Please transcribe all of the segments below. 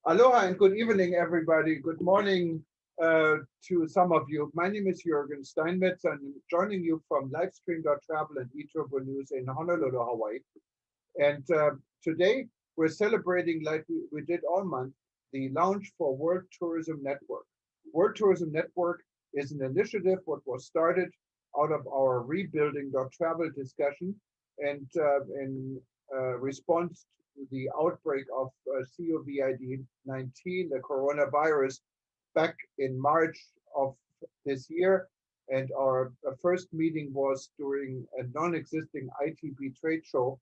Aloha and good evening, everybody. Good morning to some of you. My name is Jürgen Steinmetz. I'm joining you from Livestream.travel and eTurbo News in Honolulu, Hawaii. And today we're celebrating, like we did all month, the launch for World Tourism Network. World Tourism Network is an initiative what was started out of our rebuilding.travel discussion and in response to the outbreak of COVID-19, the coronavirus, back in March of this year. And our first meeting was during a non-existing ITB trade show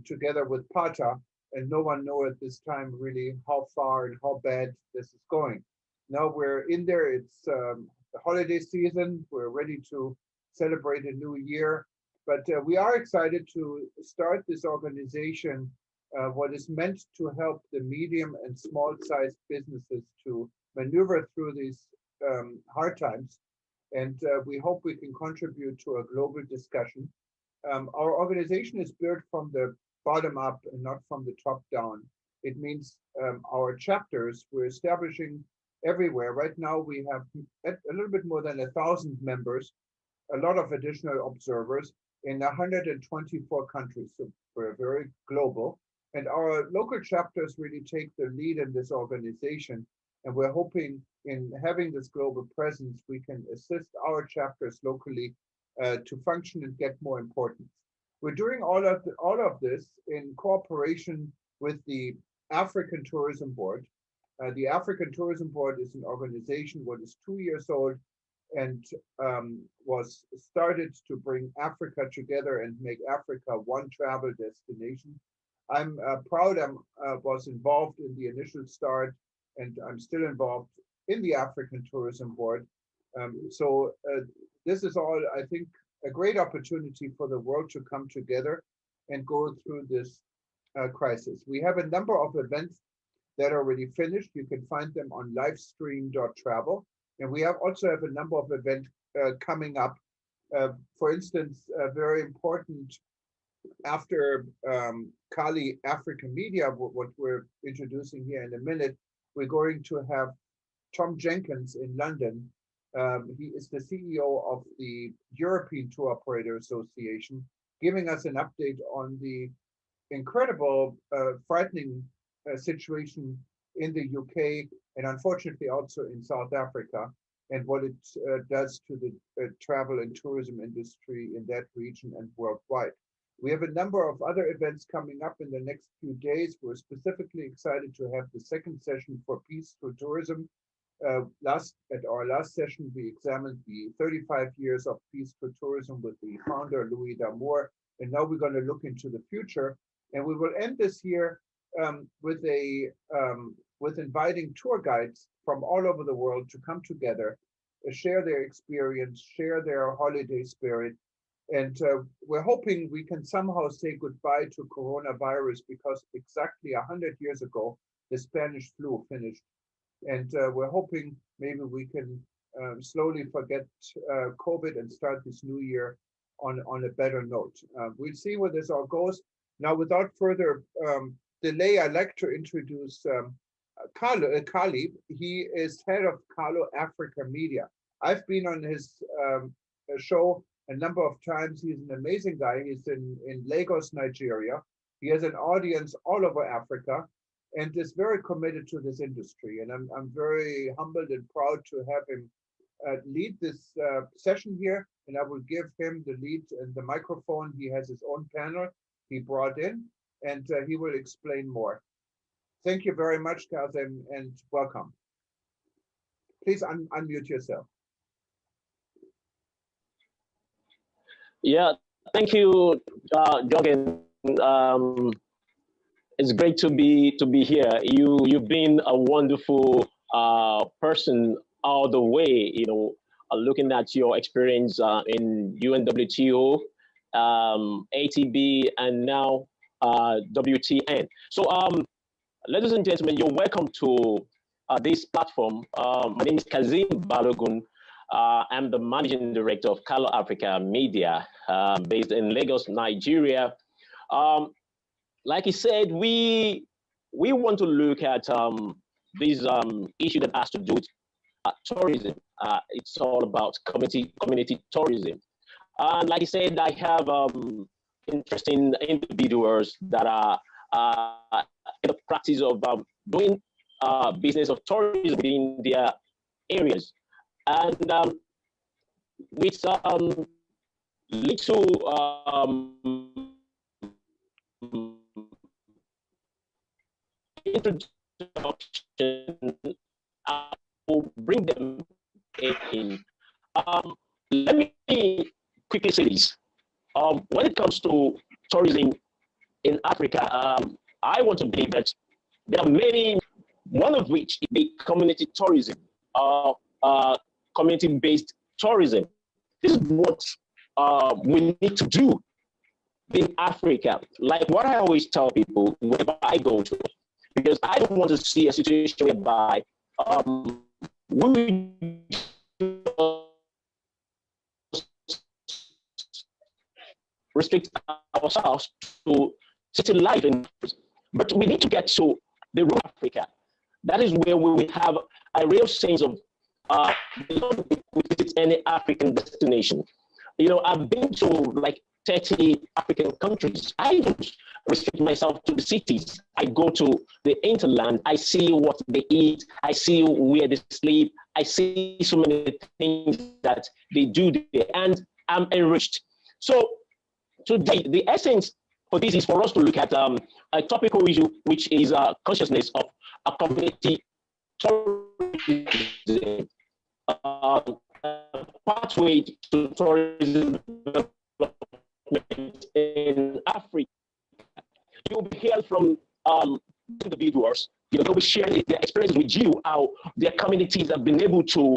together with PATA, and no one knew at this time really how far and how bad this is going. Now we're in there, it's the holiday season, we're ready to celebrate a new year, but we are excited to start this organization, what is meant to help the medium and small-sized businesses to maneuver through these hard times. And we hope we can contribute to a global discussion. Our organization is built from the bottom up and not from the top down. It means our chapters we're establishing everywhere. Right now we have a little bit more than 1,000 members, a lot of additional observers in 124 countries. So we're very global. And our local chapters really take the lead in this organization. And we're hoping in having this global presence, we can assist our chapters locally to function and get more importance. We're doing all of this in cooperation with the African Tourism Board. The African Tourism Board is an organization what is 2 years old and was started to bring Africa together and make Africa one travel destination. I'm proud I was involved in the initial start, and I'm still involved in the African Tourism Board. This is all, I think, a great opportunity for the world to come together and go through this crisis. We have a number of events that are already finished. You can find them on livestream.travel. And we also have a number of events coming up. For instance, very important after Kali African Media, what we're introducing here in a minute, we're going to have Tom Jenkins in London. He is the CEO of the European Tour Operator Association, giving us an update on the incredible, frightening situation in the UK and unfortunately also in South Africa, and what it does to the travel and tourism industry in that region and worldwide. We have a number of other events coming up in the next few days. We're specifically excited to have the second session for Peace Through Tourism. At our last session, we examined the 35 years of Peace Through Tourism with the founder, Louis D'Amour, and now we're going to look into the future. And we will end this year with inviting tour guides from all over the world to come together, share their experience, share their holiday spirit. And we're hoping we can somehow say goodbye to coronavirus, because exactly 100 years ago, the Spanish flu finished. And we're hoping maybe we can slowly forget COVID and start this new year on a better note. We'll see where this all goes. Now, without further delay, I'd like to introduce Kali. He is head of Kalo Africa Media. I've been on his show a number of times. He's an amazing guy. He's in Lagos, Nigeria. He has an audience all over Africa and is very committed to this industry. And I'm very humbled and proud to have him lead this session here. And I will give him the lead and the microphone. He has his own panel he brought in, and he will explain more. Thank you very much, Kazem, and welcome. Please unmute yourself. Yeah, thank you, Jürgen. It's great to be here. You've been a wonderful person all the way. Looking at your experience in UNWTO, ATB, and now WTN. So, ladies and gentlemen, you're welcome to this platform. My name is Kazim Balogun. I'm the managing director of Kalo Africa Media, based in Lagos, Nigeria. Like he said, we we want to look at this issue that has to do with tourism. It's all about community tourism. And like I said, I have interesting individuals that are in the practice of doing business of tourism in their areas. And with little introduction, I will bring them in. Let me quickly say this. When it comes to tourism in Africa, I want to believe that there are many, one of which is the community tourism, community-based tourism. This is what we need to do in Africa. Like what I always tell people whenever I go to, because I don't want to see a situation whereby we restrict ourselves to city life, but we need to get to the rural Africa. That is where we will have a real sense of visit any African destination. You know, I've been to like 30 African countries. I don't restrict myself to the cities. I go to the hinterland. I see what they eat. I see where they sleep. I see so many things that they do there, and I'm enriched. So today, the essence for this is for us to look at a topical issue, which is consciousness of a community tourism, pathway to tourism development in Africa. You'll be hearing from individuals. You know, they'll be sharing their experiences with you, how their communities have been able to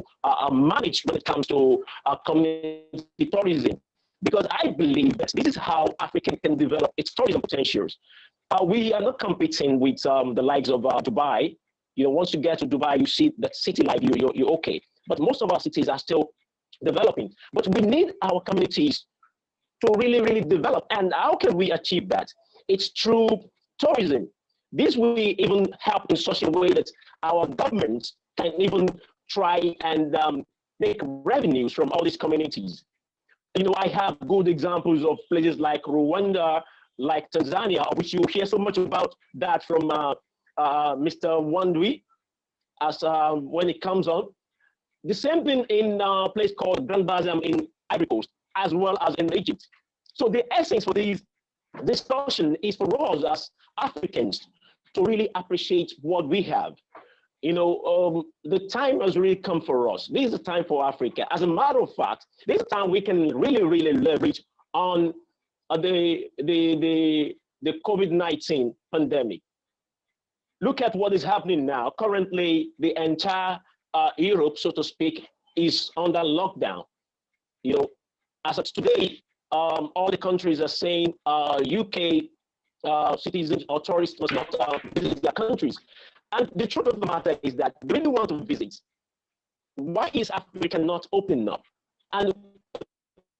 manage when it comes to community tourism. Because I believe that this is how Africa can develop its tourism potentials. We are not competing with the likes of Dubai. You know, once you get to Dubai, you see that city life, you're okay. But most of our cities are still developing. But we need our communities to really, really develop. And how can we achieve that? It's through tourism. This will even help in such a way that our government can even try and make revenues from all these communities. You know, I have good examples of places like Rwanda, like Tanzania, which you hear so much about that from Mr. Wandui as when it comes on. The same thing in a place called Grand Bassam in Ivory Coast, as well as in Egypt. So the essence for this discussion is for us as Africans to really appreciate what we have. You know, the time has really come for us. This is the time for Africa. As a matter of fact, this is the time we can really, really leverage on the COVID-19 pandemic. Look at what is happening now. Currently, the entire Europe, so to speak, is under lockdown. You know, as of today, all the countries are saying UK citizens or tourists must not visit their countries. And the truth of the matter is that we really want to visit. Why is Africa not open up? And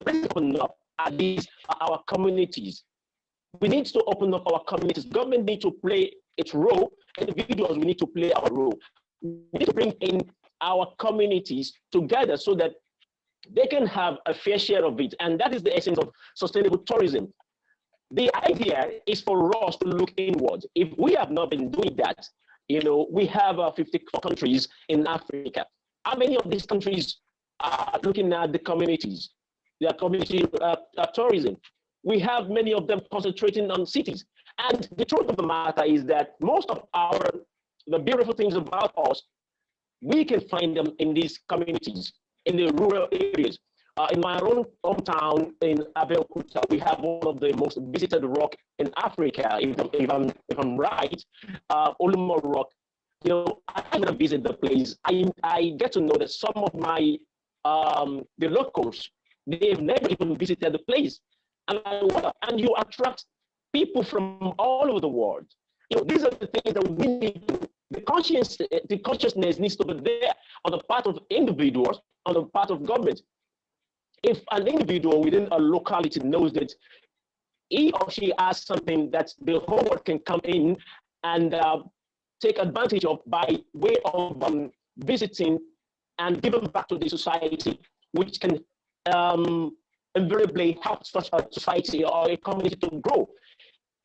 open up at least our communities. We need to open up our communities. Government needs to play its role. Individuals, we need to play our role. We need to bring in our communities together so that they can have a fair share of it. And that is the essence of sustainable tourism. The idea is for us to look inward. If we have not been doing that, you know, we have 54 countries in Africa. How many of these countries are looking at the communities, their community tourism? We have many of them concentrating on cities. And the truth of the matter is that most of the beautiful things about us, we can find them in these communities, in the rural areas. In my own hometown in Abeokuta, we have one of the most visited rock in Africa, if I'm right, Olumo Rock. You know, I'm gonna visit the place. I get to know that some of my the locals, they've never even visited the place, and you attract people from all over the world. You know, these are the things that we need. The consciousness needs to be there on the part of individuals, on the part of government. If an individual within a locality knows that he or she has something that the whole world can come in and take advantage of by way of visiting and giving back to the society, which can invariably help such a society or a community to grow.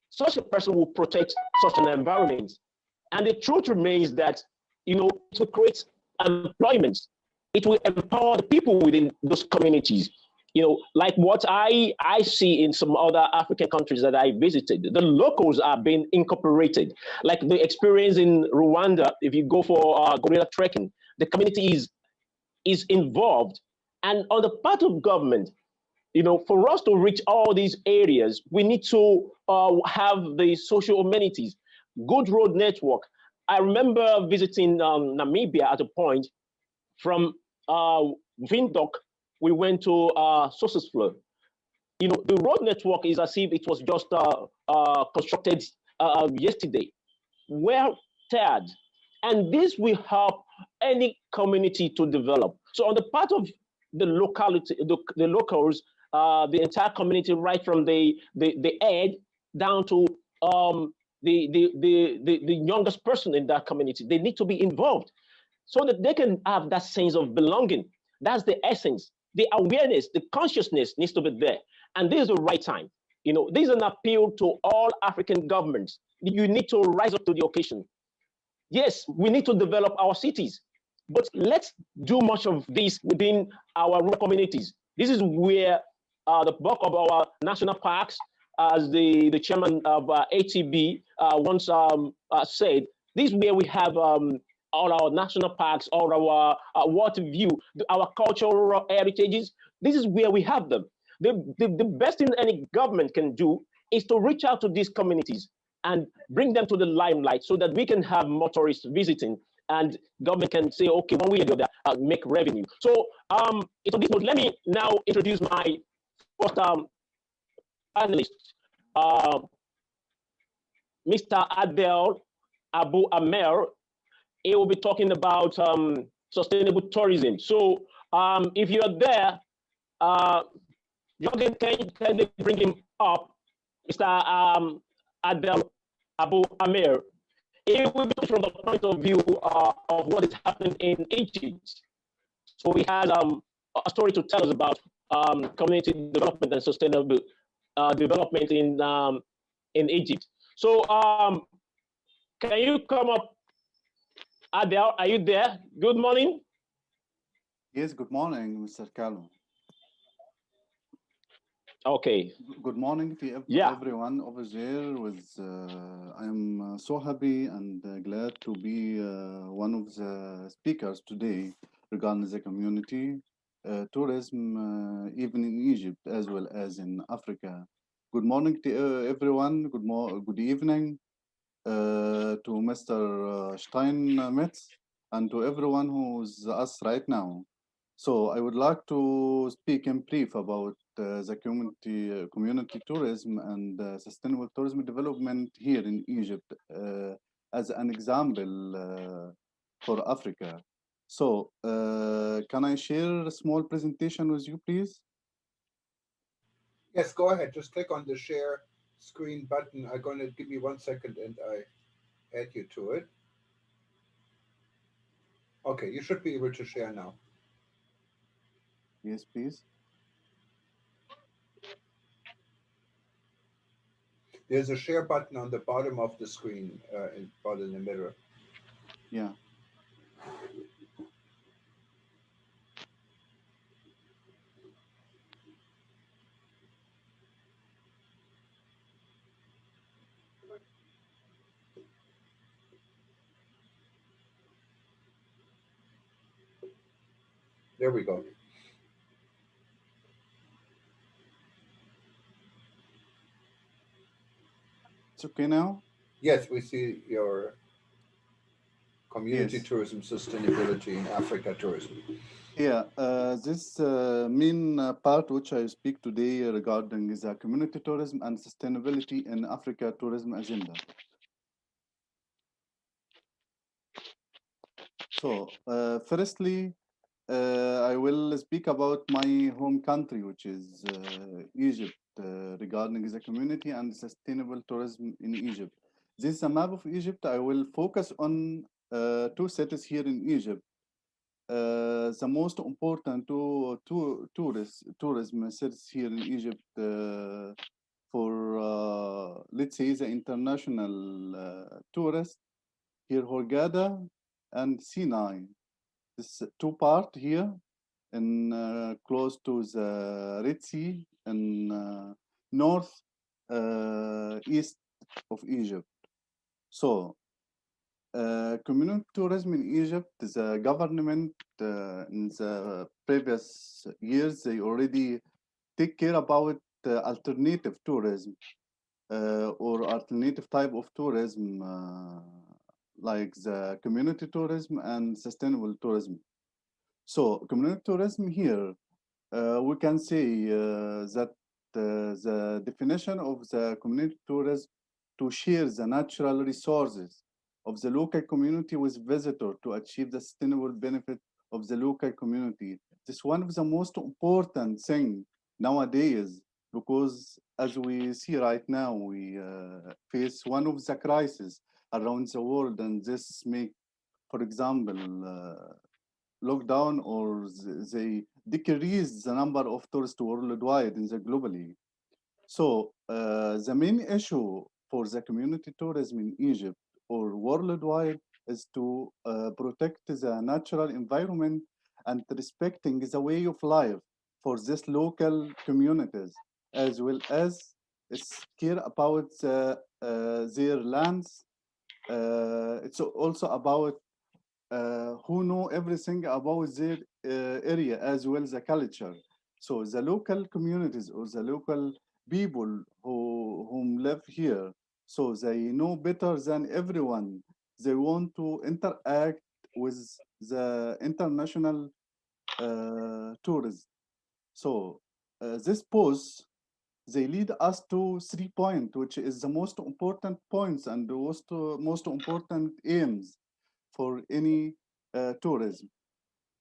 Such a person will protect such an environment. And the truth remains that, it will create employment. It will empower the people within those communities. Like what I see in some other African countries that I visited, the locals are being incorporated. Like the experience in Rwanda, if you go for gorilla trekking, the community is involved. And on the part of government, for us to reach all these areas, we need to have the social amenities, good road network. I remember visiting Namibia at a point. From Windhoek, we went to Sossusvlei. The road network is as if it was just constructed yesterday. Well tired. And this will help any community to develop. So on the part of the locality, the locals, the entire community, right from the head down to the youngest person in that community, they need to be involved so that they can have that sense of belonging. That's the essence. The awareness, the consciousness needs to be there. And this is the right time. This is an appeal to all African governments. You need to rise up to the occasion. Yes, we need to develop our cities, but let's do much of this within our rural communities. This is where the bulk of our national parks, as the chairman of ATB once said, this is where we have all our national parks, all our water view, our cultural heritages. This is where we have them. The best thing any government can do is to reach out to these communities and bring them to the limelight so that we can have more tourists visiting and government can say, okay, one way or the other, make revenue. So it's on this note, let me now introduce my first panelist, Mr. Adel Abu Amer. He will be talking about sustainable tourism. So if you're there, Jorgen, can you bring him up, Mr. Adel Abu Amer? He will be from the point of view of what is happening in Egypt. So he has a story to tell us about community development and sustainable development in Egypt. So can you come up, Adel? Are you there? Good morning. Yes, good morning, Mr. Carlo. Okay. Good morning to everyone over there. I am so happy and glad to be one of the speakers today regarding the community tourism, even in Egypt as well as in Africa. Good morning to everyone. Good evening to Mr. Steinmetz and to everyone who's us right now. So I would like to speak in brief about the community tourism and sustainable tourism development here in Egypt as an example for Africa. So can I share a small presentation with you, please? Yes, go ahead. Just click on the share screen button. I'm going to give me 1 second and I add you to it. Okay, you should be able to share now. Yes, please. There's a share button on the bottom of the screen, about in the middle. Yeah. There we go. It's okay now? Yes, we see your community Yes. tourism sustainability in Africa tourism. Yeah, this main part which I speak today regarding is community tourism and sustainability in Africa tourism agenda. So firstly, I will speak about my home country, which is Egypt, regarding the community and sustainable tourism in Egypt. This is a map of Egypt. I will focus on two cities here in Egypt. The most important tourism cities here in Egypt for let's say the international tourists here, Hurghada and Sinai. This two part here in close to the Red Sea in north east of Egypt. So community tourism in Egypt, the government in the previous years, they already take care about alternative tourism or alternative type of tourism like the community tourism and sustainable tourism. So community tourism here, we can say that the definition of the community tourism to share the natural resources of the local community with visitor to achieve the sustainable benefit of the local community. This is one of the most important thing nowadays because as we see right now, we face one of the crises around the world, and this make, for example, lockdown or they decrease the number of tourists worldwide in the globally. So the main issue for the community tourism in Egypt or worldwide is to protect the natural environment and respecting the way of life for these local communities, as well as care about their lands. It's also about who know everything about their area as well as the culture. So the local communities or the local people whom live here, so they know better than everyone. They want to interact with the international tourism. So this pose, they lead us to 3 points, which is the most important points and the most important aims for any tourism.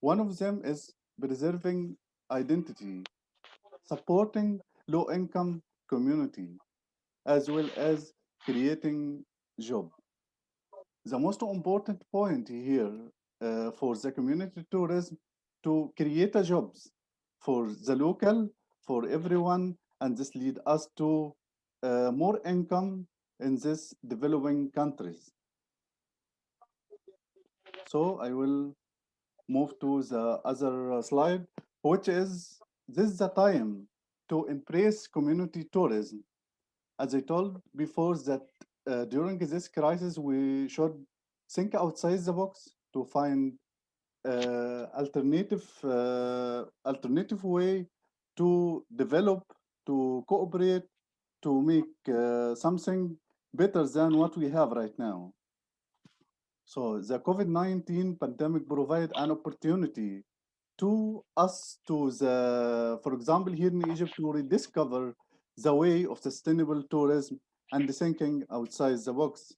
One of them is preserving identity, supporting low-income community, as well as creating job. The most important point here for the community tourism to create a jobs for the local, for everyone, and this lead us to more income in this developing countries. So I will move to the other slide, which is this is the time to embrace community tourism. As I told before that during this crisis, we should think outside the box to find alternative way to develop, to cooperate, to make something better than what we have right now. So the COVID-19 pandemic provide an opportunity to us to the, for example, here in Egypt, to rediscover the way of sustainable tourism and thinking outside the box.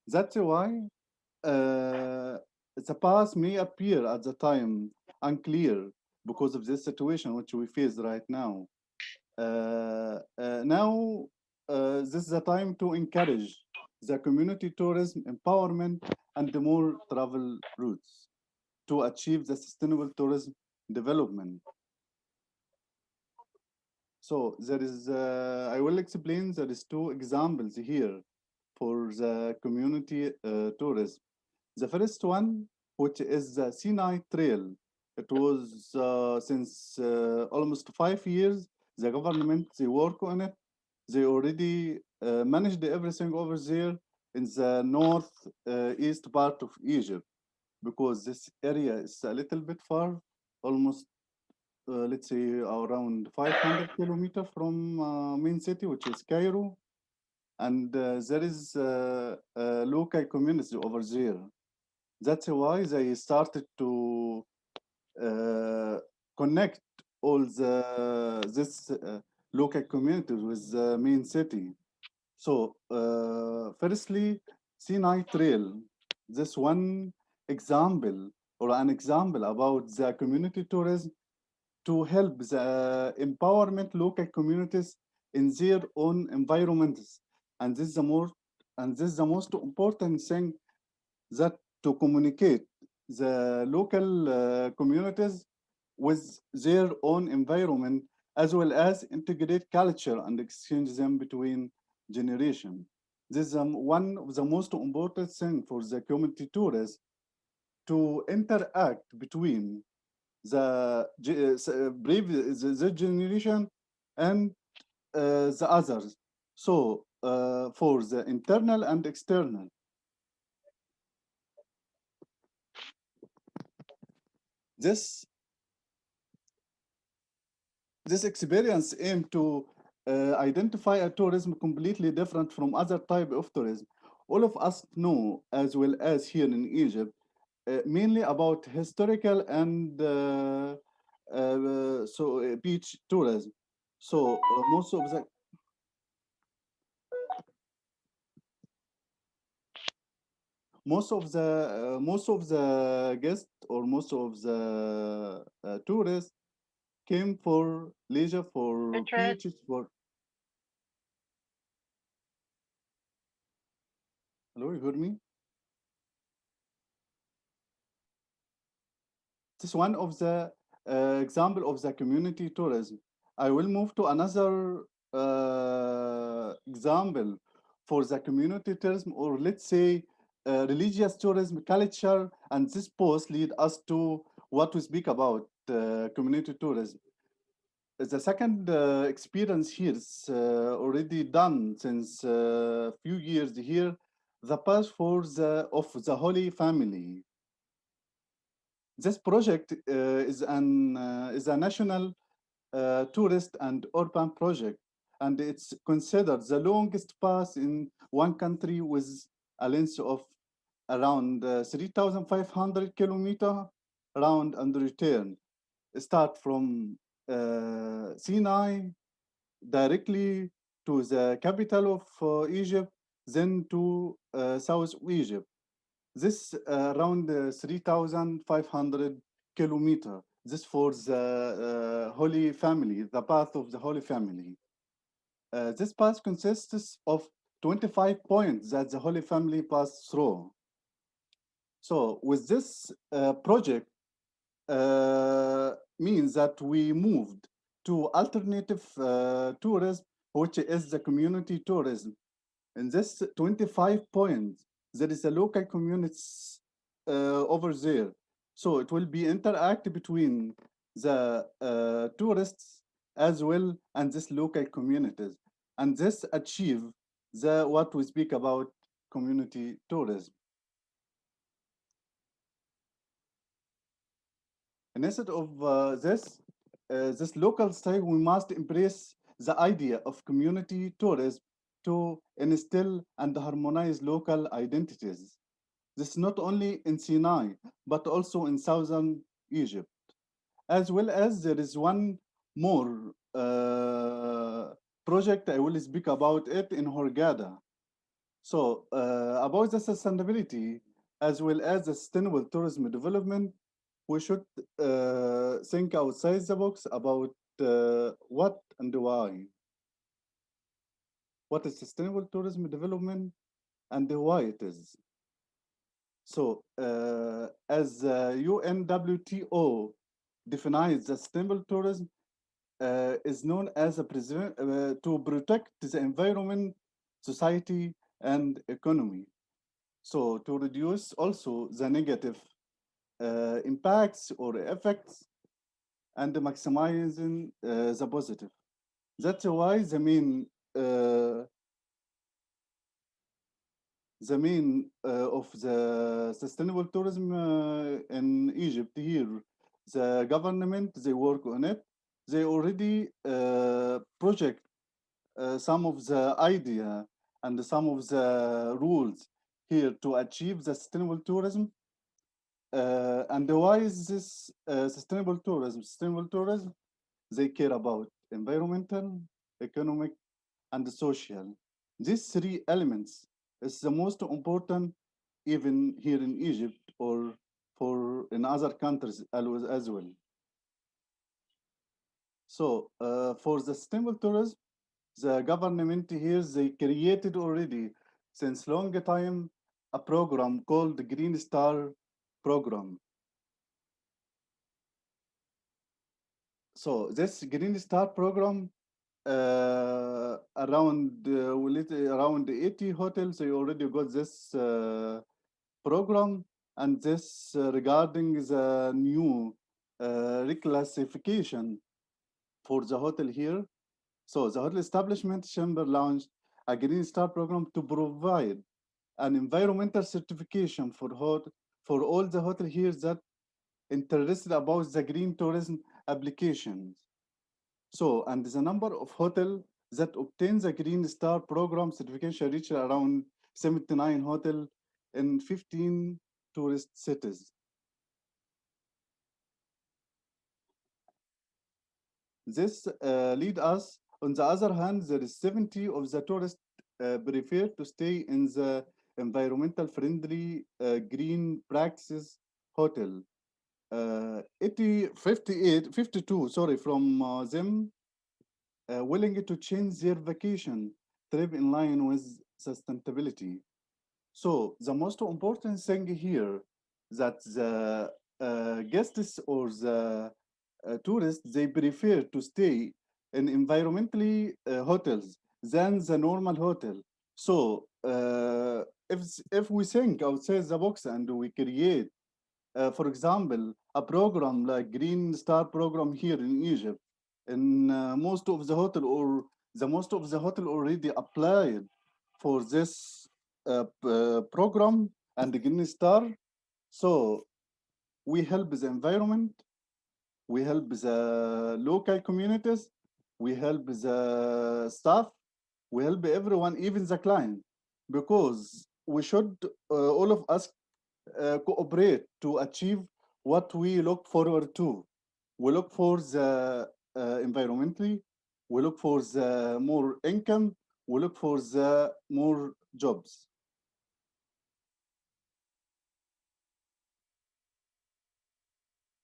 That's why the past may appear at the time unclear because of this situation which we face right now. Now, this is the time to encourage the community tourism empowerment and the more travel routes to achieve the sustainable tourism development. So there is, I will explain, there is two examples here for the community tourism. The first one, which is the Sinai Trail. It was since almost 5 years, the government, they work on it. They already managed everything over there in the north east part of Egypt because this area is a little bit far, almost let's say around 500 kilometers from main city, which is Cairo. And there is local community over there. That's why they started to connect all this local communities with the main city. So firstly, Sinai Trail, this one example or an example about the community tourism to help the empowerment local communities in their own environments. And this is the more and this is the most important thing, that to communicate the local communities with their own environment, as well as integrate culture and exchange them between generations. This is one of the most important thing for the community tourists, to interact between the generation and the others. So for the internal and external, this this experience aim to identify a tourism completely different from other type of tourism. All of us know, as well as here in Egypt, mainly about historical and beach tourism. So most of the guests, or most of the tourists, came for leisure, for beaches, for. Hello, you heard me? This is one of the example of the community tourism. I will move to another example for the community tourism, or let's say religious tourism, culture, and this post lead us to what we speak about community tourism. The second experience here is already done since a few years here, the path for the Holy Family. This project is a national tourist and urban project, and it's considered the longest path in one country, with a length of around 3,500 kilometer round and return. Start from Sinai directly to the capital of Egypt, then to South Egypt. This around 3,500 kilometer. This for the Holy Family, the path of the Holy Family. This path consists of 25 points that the Holy Family passed through. So with this project, means that we moved to alternative tourism, which is the community tourism. In this 25 points, there is a local communities over there. So it will be interact between the tourists as well and this local communities. And this achieve what we speak about community tourism. And instead of this local style, we must embrace the idea of community tourism to instill and harmonize local identities. This is not only in Sinai, but also in southern Egypt, as well as there is one more project I will speak about it in Hurghada. So about the sustainability as well as the sustainable tourism development, we should think outside the box about what and why. What is sustainable tourism development and why it is. So as UNWTO defines the sustainable tourism is known as to protect the environment, society, and economy. So to reduce also the negative impacts or effects, and maximizing the positive. That's why the main of the sustainable tourism in Egypt here, the government, they work on it. They already project some of the idea and some of the rules here to achieve the sustainable tourism. And why is this sustainable tourism? Sustainable tourism, they care about environmental, economic, and social. These three elements is the most important, even here in Egypt or for in other countries as well. So for the sustainable tourism, the government here, they created already since long time a program called the Green Star program. So this Green Star program, around 80 hotels, they already got this program, and this regarding the new reclassification for the hotel here. So the hotel establishment chamber launched a Green Star program to provide an environmental certification for all the hotel here that interested about the green tourism applications. So, and the number of hotel that obtain the Green Star program certification reached around 79 hotel in 15 tourist cities. This lead us, on the other hand, there is 70 of the tourists prefer to stay in the environmental friendly green practices hotel. 52, sorry, from them willing to change their vacation trip in line with sustainability. So the most important thing here that the guests or the tourists, they prefer to stay in environmentally hotels than the normal hotel. So if we think outside the box and we create, for example, a program like Green Star program here in Egypt, and most of the hotel or the most of the hotel already applied for this program and the Green Star. So we help the environment, we help the local communities, we help the staff, we help everyone, even the client, because we should all of us cooperate to achieve what we look forward to. We look for the environmentally, we look for the more income, we look for the more jobs.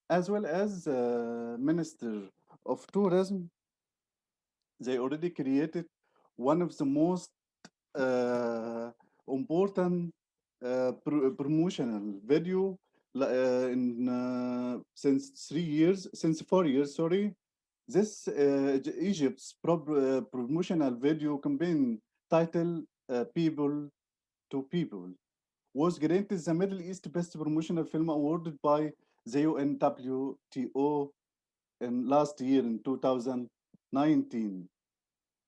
As well as Minister of Tourism, they already created one of the most important promotional video in since 3 years, since 4 years, sorry. This Egypt's promotional video campaign titled People to People was granted the Middle East Best Promotional Film awarded by the UNWTO in last year in 2019.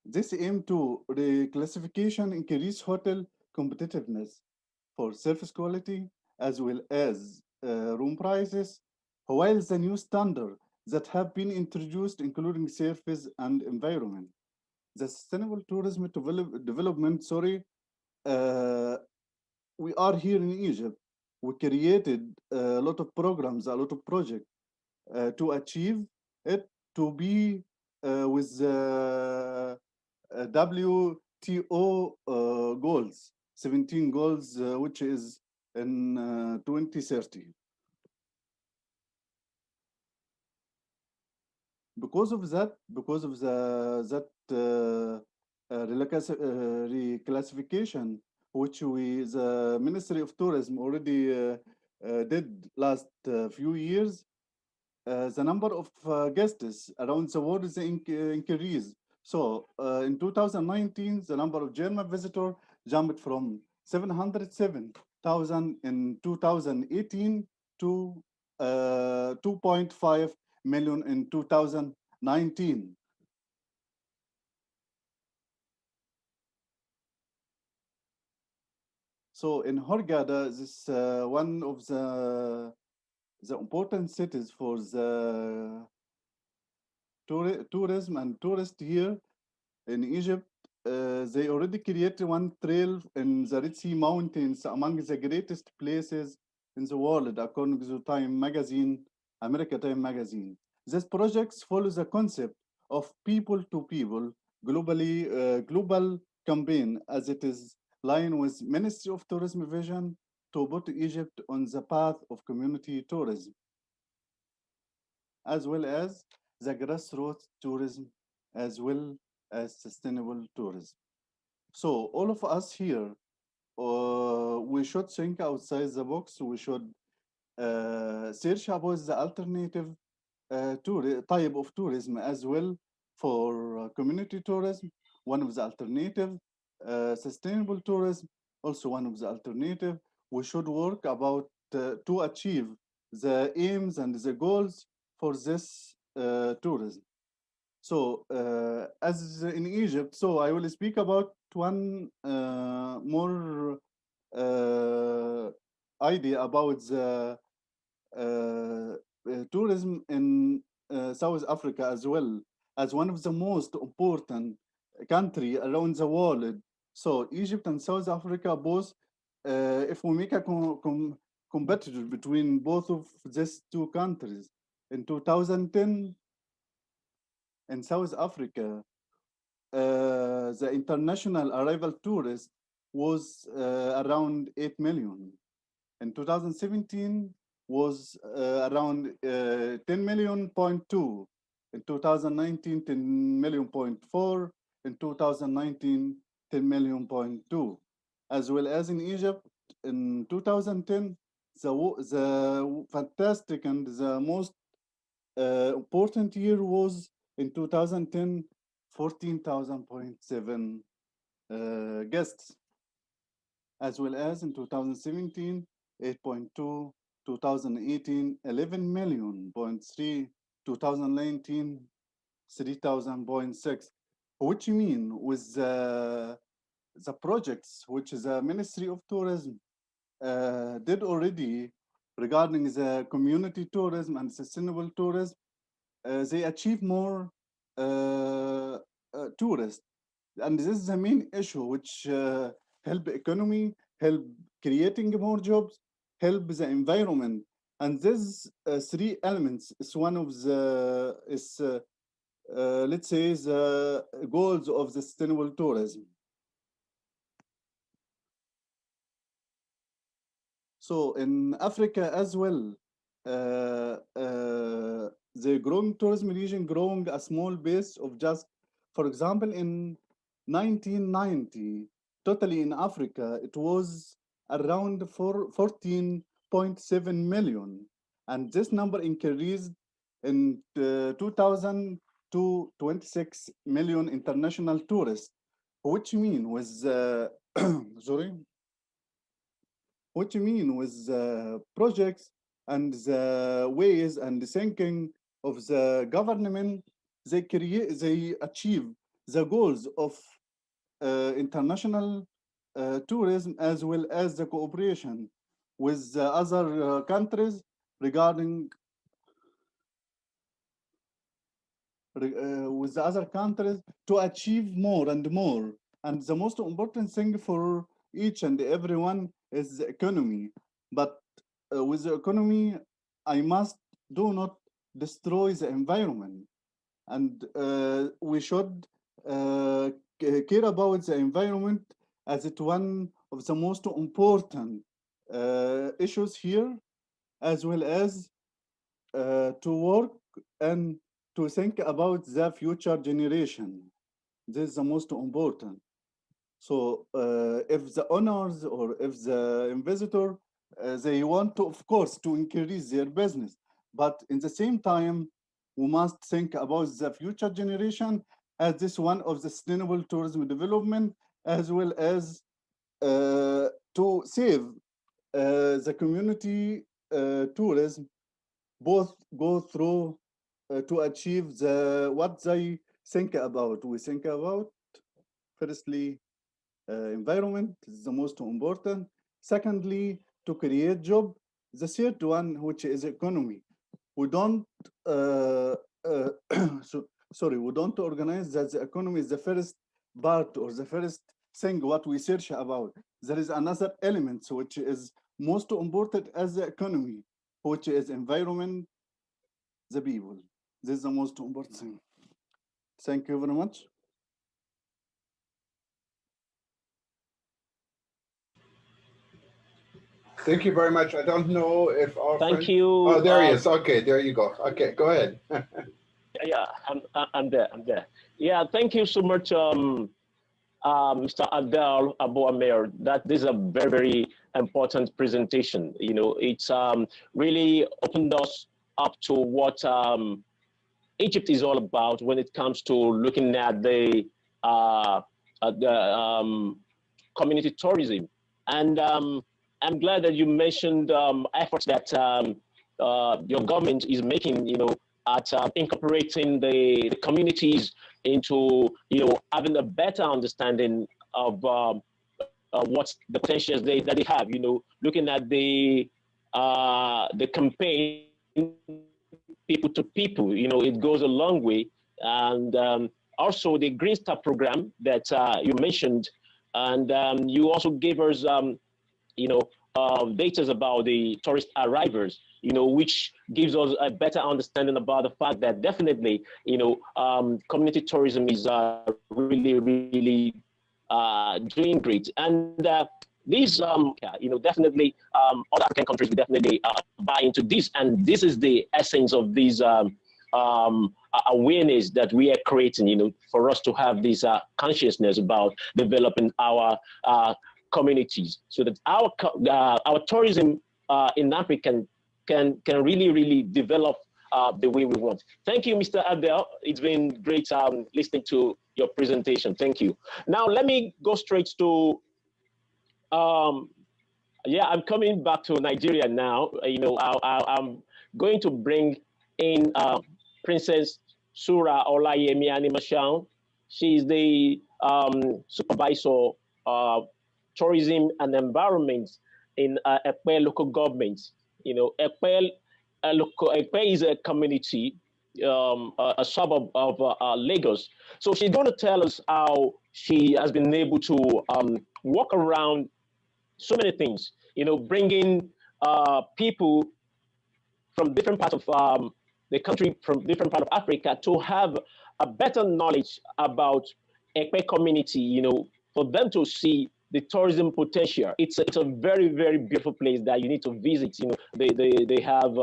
This aim to reclassification increase hotel competitiveness for service quality as well as room prices, while the new standard that have been introduced, including service and environment. The sustainable tourism development, sorry, uh, we are here in Egypt. We created a lot of programs, a lot of projects to achieve it, to be with WTO goals, 17 goals, which is in 2030. Because of that, because of that reclassification, which the Ministry of Tourism already did last few years, the number of guests around the world is increased. So in 2019, the number of German visitors jumped from 707,000 in 2018 to 2.5 million in 2019. So in Hurghada, this one of the important cities for the tourism and tourists here in Egypt. They already created one trail in the Red Sea Mountains, among the greatest places in the world, according to Time Magazine, America Time Magazine. This project follows the concept of people to people, global campaign, as it is line with Ministry of Tourism vision to put Egypt on the path of community tourism, as well as the grassroots tourism, as well as sustainable tourism. So all of us here, we should think outside the box. We should search about the alternative type of tourism as well for community tourism, one of the alternative, sustainable tourism, also one of the alternative. We should work about to achieve the aims and the goals for this tourism. So as in Egypt, so I will speak about one more idea about the tourism in South Africa as well, as one of the most important country around the world. So Egypt and South Africa both, if we make a competitor between both of these two countries, in 2010 in South Africa, the international arrival tourist was around 8 million. In 2017 was around 10 million point two. In 2019, 10 million point four. In 2019, 10 million point two. As well as in Egypt, in 2010, the fantastic and the most important year was in 2010, 14,000.7 guests. As well as in 2017, 8.2, 2018, 11 million point three, 2019, 3,000.6. Which mean with the projects which the Ministry of Tourism did already regarding the community tourism and sustainable tourism, they achieve more tourists. And this is the main issue which help economy, help creating more jobs, help the environment. And these three elements is one of the, let's say, the goals of the sustainable tourism. So in Africa as well, the growing tourism region growing a small base of just, for example, in 1990, totally in Africa, it was around 14.7 million. And this number increased in 2000 to 26 million international tourists, which mean with, sorry, which mean with the projects and the ways and the thinking of the government, they achieve the goals of international tourism as well as the cooperation with the other countries regarding with the other countries to achieve more and more. And the most important thing for each and everyone is the economy. But with the economy, I must do not destroy the environment. And we should care about the environment as it one of the most important issues here, as well as to work and to think about the future generation. This is the most important. So if the owners or if the visitor, they want to, of course, to increase their business, but in the same time, we must think about the future generation as this one of the sustainable tourism development, as well as to save the community tourism, both go through to achieve the what they think about. We think about, firstly, environment is the most important. Secondly, to create job. The third one, which is economy. We don't, sorry, we don't organize that the economy is the first part or the first thing what we search about. There is another element which is most important as the economy, which is environment, the people. This is the most important thing. Thank you very much. Thank you very much. I don't know if our Thank you. Oh, there he is. Okay, there you go. Okay, go ahead. Yeah, I'm there. Yeah, thank you so much, Mr. Adel Abu Amir, that this is a very, very important presentation. You know, it's really opened us up to what Egypt is all about when it comes to looking at the community tourism. And I'm glad that you mentioned efforts that your government is making, you know, at incorporating the communities into, you know, having a better understanding of what's the potentials that they have, you know, looking at the campaign people to people, you know, it goes a long way. And also the Green Star program that you mentioned, and you also gave us, you know, data about the tourist arrivals, you know, which gives us a better understanding about the fact that definitely, you know, community tourism is really, really doing great. And these, you know, definitely other African countries will definitely buy into this. And this is the essence of these awareness that we are creating, you know, for us to have this consciousness about developing our communities, so that our tourism in Africa can really, really develop the way we want. Thank you, Mr. Adel. It's been great listening to your presentation. Thank you. Now, let me go straight to, yeah, I'm coming back to Nigeria now. You know, I'm going to bring in Princess Sura Olayemi Animashan. She's the supervisor of tourism and environment in Ekpe local government. You know, Ekpe is a community, a suburb of Lagos. So she's going to tell us how she has been able to walk around so many things, you know, bringing people from different parts of the country, from different part of Africa, to have a better knowledge about Ekpe community, you know, for them to see the tourism potential. It's a very, very beautiful place that you need to visit. You know, they have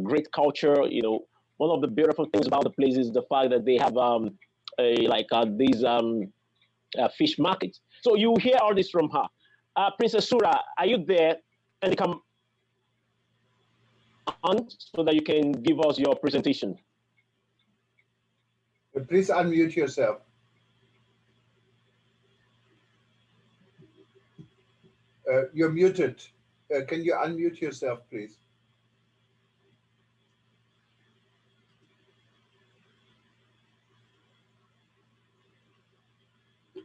great culture. You know, one of the beautiful things about the place is the fact that they have these fish markets. So you hear all this from her. Princess Sura, are you there? Can you come on so that you can give us your presentation? Please unmute yourself. You're muted. Can you unmute yourself, please?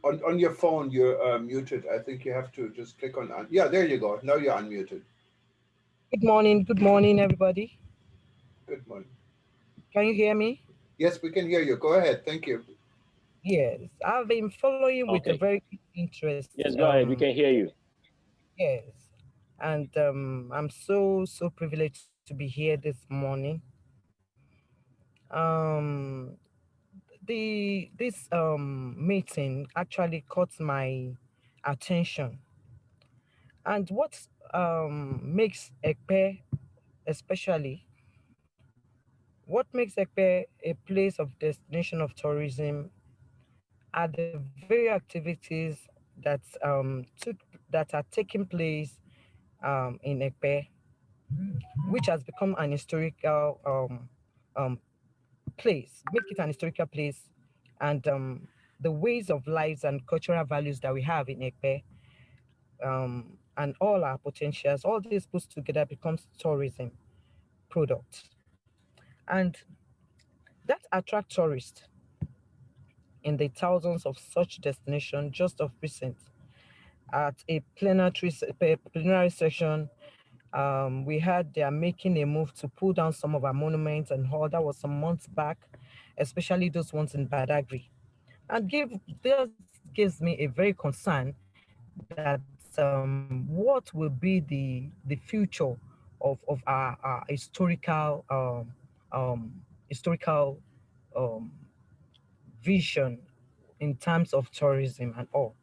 On your phone, you're muted. I think you have to just click on, yeah, there you go. Now you're unmuted. Good morning, everybody. Good morning. Can you hear me? Yes, we can hear you. Go ahead. Thank you. Yes, I've been following with a very big interest. Yes, go ahead. We can hear you. Yes, and I'm so privileged to be here this morning. This meeting actually caught my attention, and what makes Ekpe, especially, what makes Ekpe a place of destination of tourism are the very activities that are taking place in Ekpe, which has become an historical place, make it an historical place, and the ways of lives and cultural values that we have in Ekpe, and all our potentials, all this put together becomes tourism product, and that attract tourists in the thousands of such destinations. Just of recent, at a plenary session, we heard they are making a move to pull down some of our monuments and all. That was some months back, especially those ones in Badagry. And this gives me a very concern that what will be the future of our historical vision in terms of tourism and all.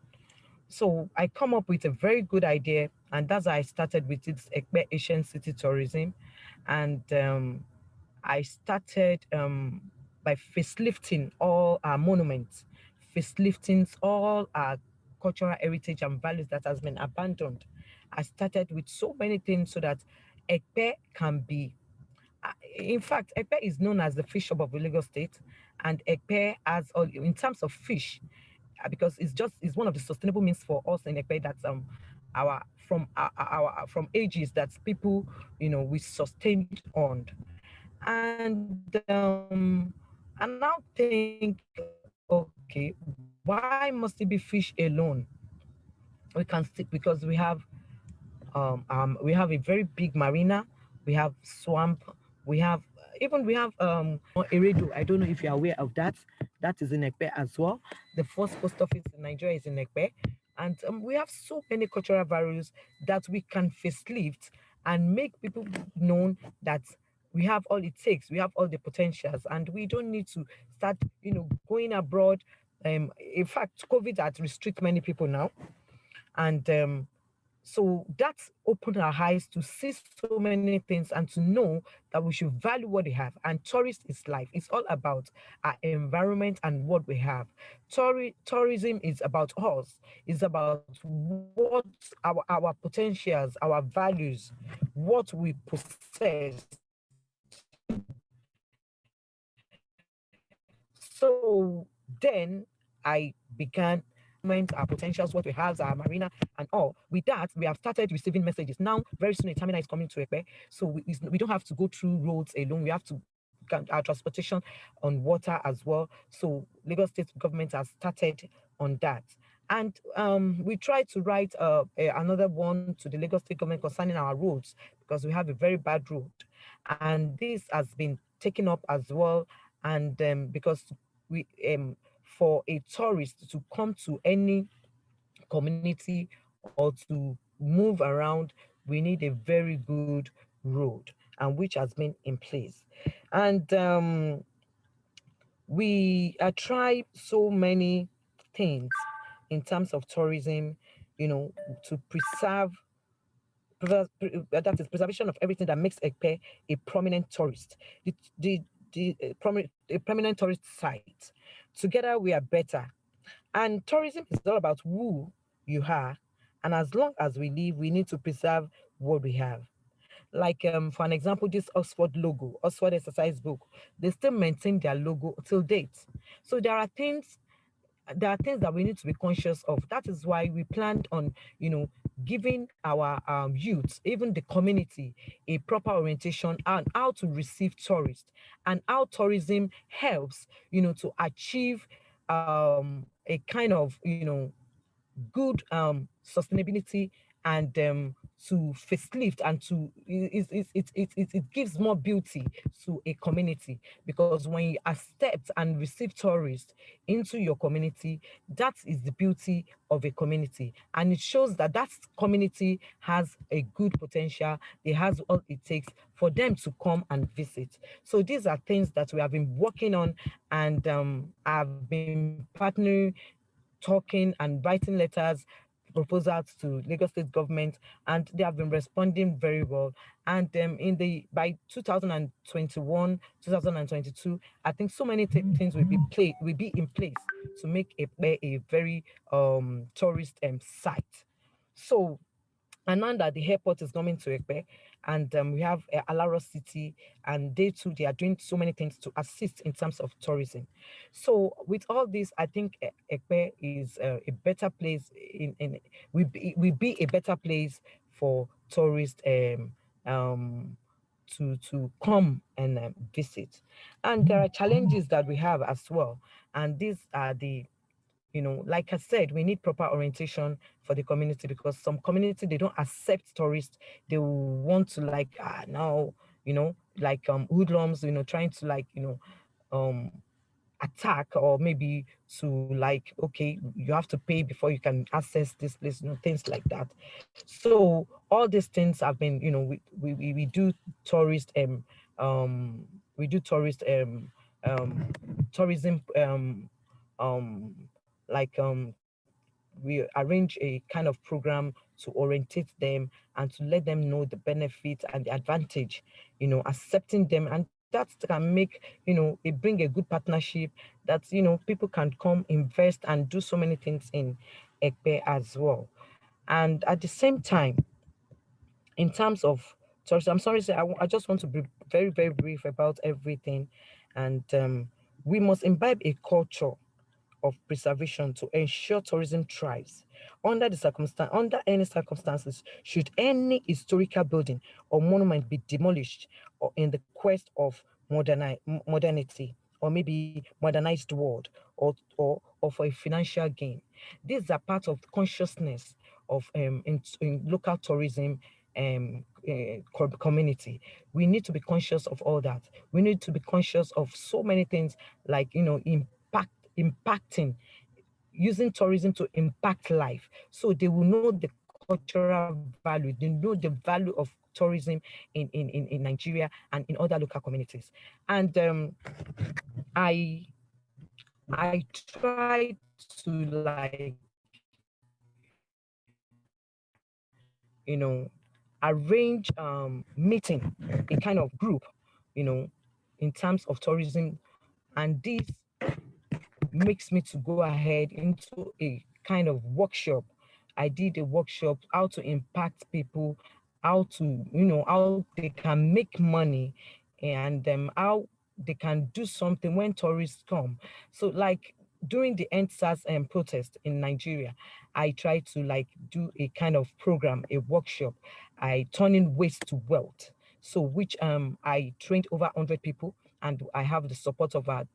So I come up with a very good idea, and that's how I started with this Ekpe Asian City Tourism. And I started by facelifting all our monuments, facelifting all our cultural heritage and values that has been abandoned. I started with so many things so that Ekpe can be, in fact, Ekpe is known as the fish shop of the Lagos State, and Ekpe as all in terms of fish, because it's one of the sustainable means for us in Ekpe that our from ages that people we sustained on, and now think, okay, why must it be fish alone? We can stick because we have a very big marina, we have swamp, we have Eredu. I don't know if you're aware of that. That is in Ekpe as well. The first post office in Nigeria is in Ekpe. And we have so many cultural values that we can facelift and make people known that we have all it takes, we have all the potentials, and we don't need to start, going abroad. In fact, COVID has restricted many people now. And so that's opened our eyes to see so many things and to know that we should value what we have. And tourist is life. It's all about our environment and what we have. Tourism is about us. It's about what our potentials, our values, what we possess. So then I began our potentials, what we have, our marina and all. With that, we have started receiving messages. Now, very soon a terminal is coming to Ekpe. So we don't have to go through roads alone. We have to our transportation on water as well. So Lagos State government has started on that. And we tried to write another one to the Lagos State government concerning our roads, because we have a very bad road. And this has been taken up as well. And because we for a tourist to come to any community or to move around, we need a very good road, and which has been in place. And we try so many things in terms of tourism, to preserve that is preservation of everything that makes Ekpe a prominent tourist, a prominent tourist site. Together we are better. And tourism is all about who you are. And as long as we live, we need to preserve what we have. Like, for an example, this Oxford logo, Oxford exercise book, they still maintain their logo till date. So there are things that we need to be conscious of. That is why we planned on, giving our youth, even the community, a proper orientation on how to receive tourists and how tourism helps, to achieve a kind of, good sustainability, and to facelift, and to it gives more beauty to a community, because when you accept and receive tourists into your community, that is the beauty of a community, and it shows that that community has a good potential. It has all it takes for them to come and visit. So these are things that we have been working on, and I've been partnering, talking and writing letters, proposals to Lagos State government, and they have been responding very well. And by 2021, 2022, I think so many things will be in place to make a very tourist site. So, and now that the airport is coming to Ekpe, and we have Alaro City, and they too, they are doing so many things to assist in terms of tourism. So with all this, I think Ekpe is a better place. We be a better place for tourists to come and visit. And there are challenges that we have as well, and these are the, like I said, we need proper orientation for the community, because some community, they don't accept tourists. They will want to like, no, like hoodlums, trying to like, attack, or maybe to like, okay, you have to pay before you can access this place, things like that. So all these things have been, we do tourist we do tourist tourism like we arrange a kind of program to orientate them and to let them know the benefits and the advantage, accepting them. And that can make, it bring a good partnership that, people can come invest and do so many things in Ekpe as well. And at the same time, in terms of tourism, I'm sorry, sir, I just want to be very, very brief about everything. And we must imbibe a culture of preservation to ensure tourism thrives. Under any circumstances, should any historical building or monument be demolished or in the quest of modernity, or maybe modernized world, or for a financial gain. These are part of consciousness of in local tourism community. We need to be conscious of all that. We need to be conscious of so many things, like impacting, using tourism to impact life, so they will know the cultural value, they know the value of tourism in Nigeria and in other local communities. And I tried to, like, arrange meeting, a kind of group, you know, in terms of tourism. And this makes me to go ahead into a kind of workshop. I did a workshop, how to impact people, how to, how they can make money, and how they can do something when tourists come. So, like, during the EndSARS protest in Nigeria, I tried to, like, do a kind of program, a workshop, I turning waste to wealth. So, which I trained over 100 people, and I have the support of our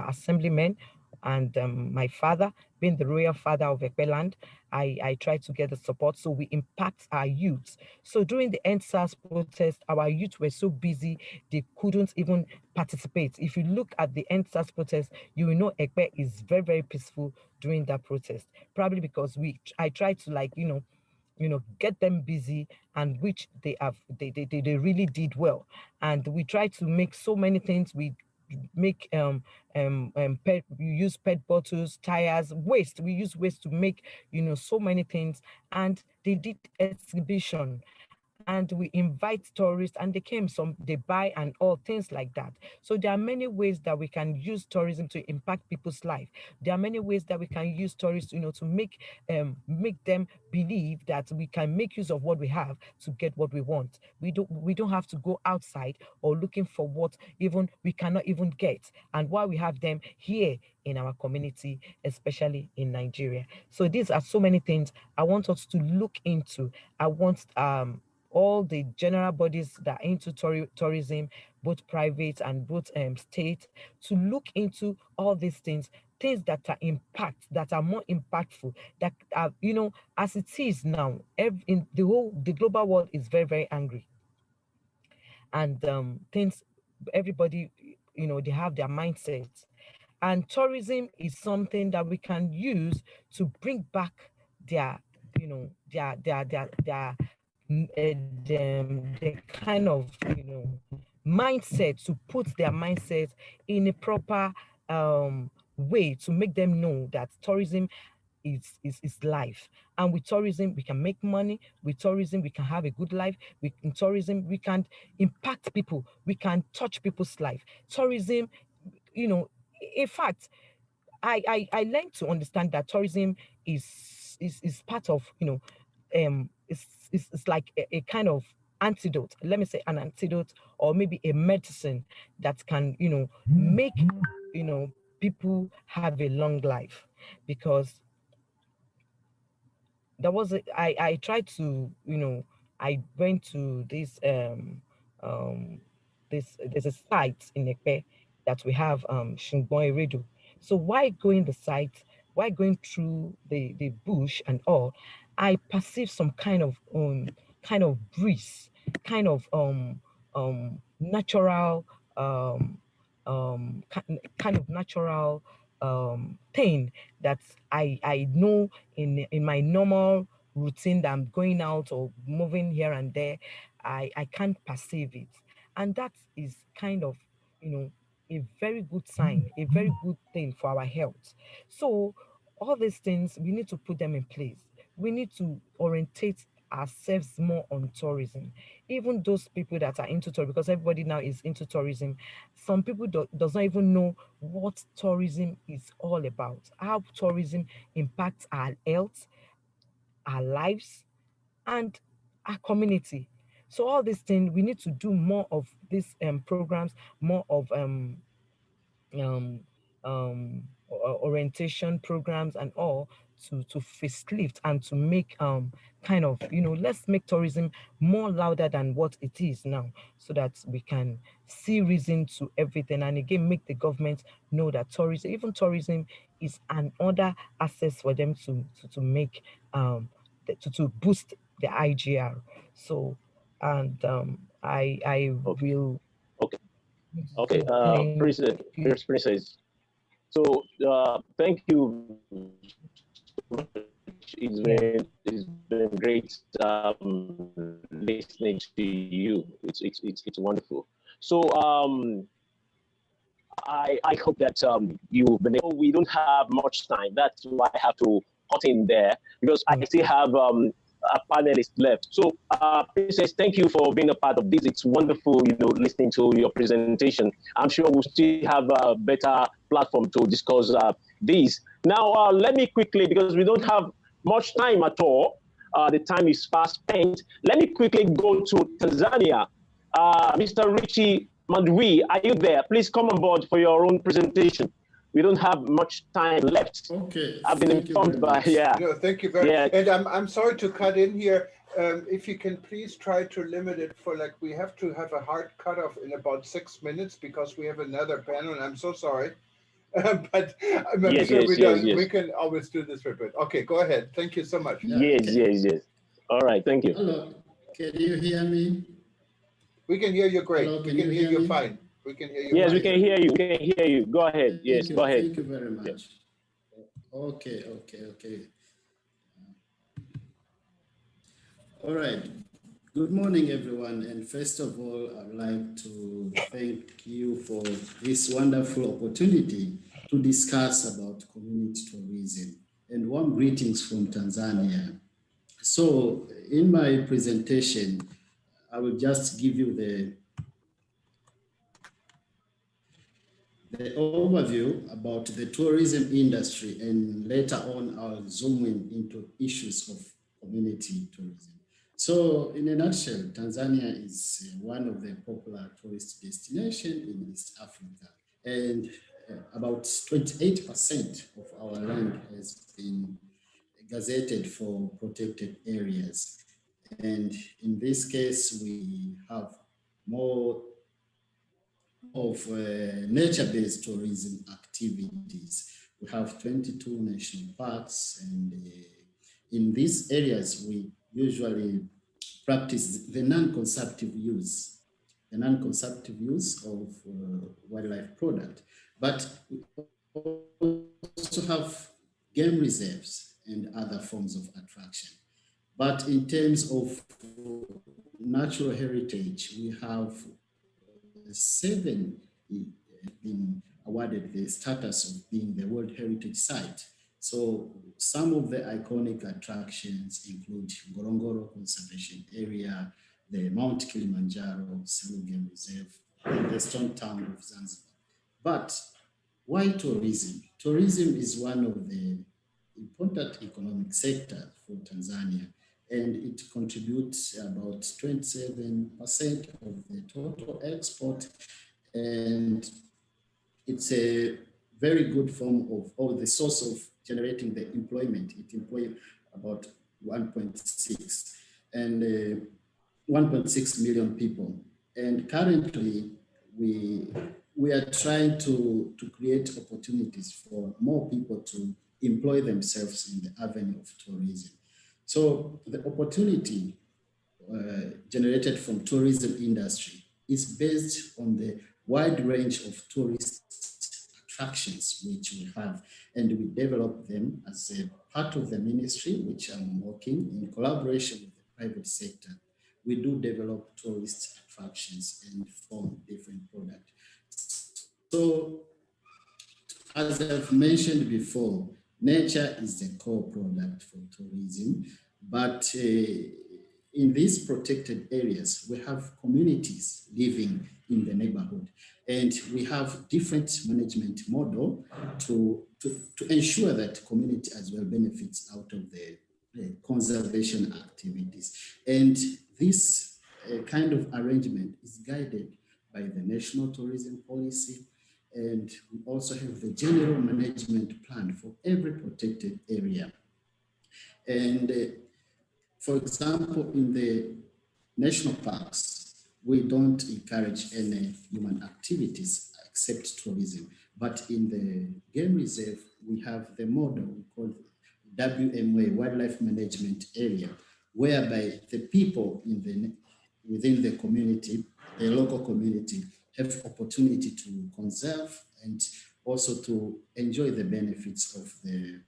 assemblymen, and my father, being the royal father of Ekpeland, I try to get the support, so we impact our youth. So during the EndSARS protest, our youth were so busy, they couldn't even participate. If you look at the EndSARS protest, you will know Ekpe is very, very peaceful during that protest, probably because I tried to, like, get them busy, and which they really did well. And we try to make so many things. We make we use PET bottles, tires, waste. We use waste to make, so many things. And they did exhibition, and we invite tourists, and they came, some they buy and all things like that. So there are many ways that we can use tourism to impact people's life. There are many ways that we can use tourists, to make them believe that we can make use of what we have to get what we want. We don't have to go outside or looking for what even we cannot even get, and why we have them here in our community, especially in Nigeria. So these are so many things I want us to look into. I want all the general bodies that are into tourism, both private and both state, to look into all these things that are more impactful, that are, as it is now, in the global world is very, very angry. And things, everybody, they have their mindsets. And tourism is something that we can use to bring back their, the kind of, mindset, to put their mindset in a proper way, to make them know that tourism is life. And with tourism, we can make money. With tourism, we can have a good life. In tourism, we can impact people. We can touch people's life. Tourism, in fact, I learned to understand that tourism is part of, it's like a kind of antidote. Let me say an antidote, or maybe a medicine that can, make, people have a long life. Because I tried to, I went to there's a site in Ekpe that we have, Shingboi Redu. So why going the site, why going through the bush and all, I perceive some kind of breeze, kind of natural kind of natural thing that I know in my normal routine, that I'm going out or moving here and there, I can't perceive it. And that is kind of, a very good sign, a very good thing for our health. So all these things, we need to put them in place. We need to orientate ourselves more on tourism. Even those people that are into tourism, because everybody now is into tourism, some people does not even know what tourism is all about, how tourism impacts our health, our lives, and our community. So all these things, we need to do more of these programs, more of um, orientation programs and all to facelift and to make kind of, let's make tourism more louder than what it is now, so that we can see reason to everything. And again, make the government know that tourism, even tourism, is another access for them to make to boost the IGR. So, and I Okay. will. Okay. Thank President, you. Princess. So thank you. Yeah. It's been great listening to you. It's wonderful. So I hope that you've been able. We don't have much time. That's why I have to cut in there, because I still have a panelist left. So, Princess, thank you for being a part of this. It's wonderful, listening to your presentation. I'm sure we'll still have a better platform to discuss these. Now, let me quickly, because we don't have much time at all. The time is fast spent. Let me quickly go to Tanzania. Mr. Richie Madwi, are you there? Please come on board for your own presentation. We don't have much time left. Okay. I've been informed by, yeah. No, thank you very much. And I'm sorry to cut in here. If you can please try to limit it for, like, we have to have a hard cutoff in about 6 minutes because we have another panel, and I'm so sorry. But I'm sure we can always do this for a bit. Okay, go ahead. Thank you so much. Yes. All right, thank you. Hello, can you hear me? We can hear you great. Hello, we can hear you fine. We can hear you. Yes, fine. we can hear you. We can hear you. Go ahead. Yes, go ahead. Thank you very much. Okay. All right. Good morning, everyone. And first of all, I'd like to thank you for this wonderful opportunity to discuss about community tourism. And warm greetings from Tanzania. So in my presentation, I will just give you the overview about the tourism industry, and later on I'll zoom into issues of community tourism. So in a nutshell, Tanzania is one of the popular tourist destinations in East Africa, and about 28% of our land has been gazetted for protected areas. And in this case, we have more of nature-based tourism activities. We have 22 national parks, and in these areas, we usually practice the non-consumptive use of wildlife product. But we also have game reserves and other forms of attraction. But in terms of natural heritage, we have 7 been awarded the status of being the World Heritage Site. So some of the iconic attractions include Ngorongoro Conservation Area, the Mount Kilimanjaro Selous Game Reserve, and the Stone Town of Zanzibar. But why tourism? Tourism is one of the important economic sectors for Tanzania, and it contributes about 27% of the total export, and it's a very good form of, or the source of generating the employment. It employs about 1.6 and 1.6 million people. And currently, we are trying to create opportunities for more people to employ themselves in the avenue of tourism. So the opportunity generated from tourism industry is based on the wide range of tourist attractions which we have, and we develop them as a part of the ministry, which I'm working in collaboration with the private sector. We do develop tourist attractions and form different products. So as I've mentioned before, nature is the core product for tourism, but in these protected areas, we have communities living in the neighborhood, and we have different management model to ensure that community as well benefits out of the conservation activities. And this kind of arrangement is guided by the National Tourism Policy, and we also have the general management plan for every protected area. And for example, in the national parks, we don't encourage any human activities except tourism. But in the game reserve, we have the model we call WMA, Wildlife Management Area, whereby the people within the community, the local community, have opportunity to conserve and also to enjoy the benefits of the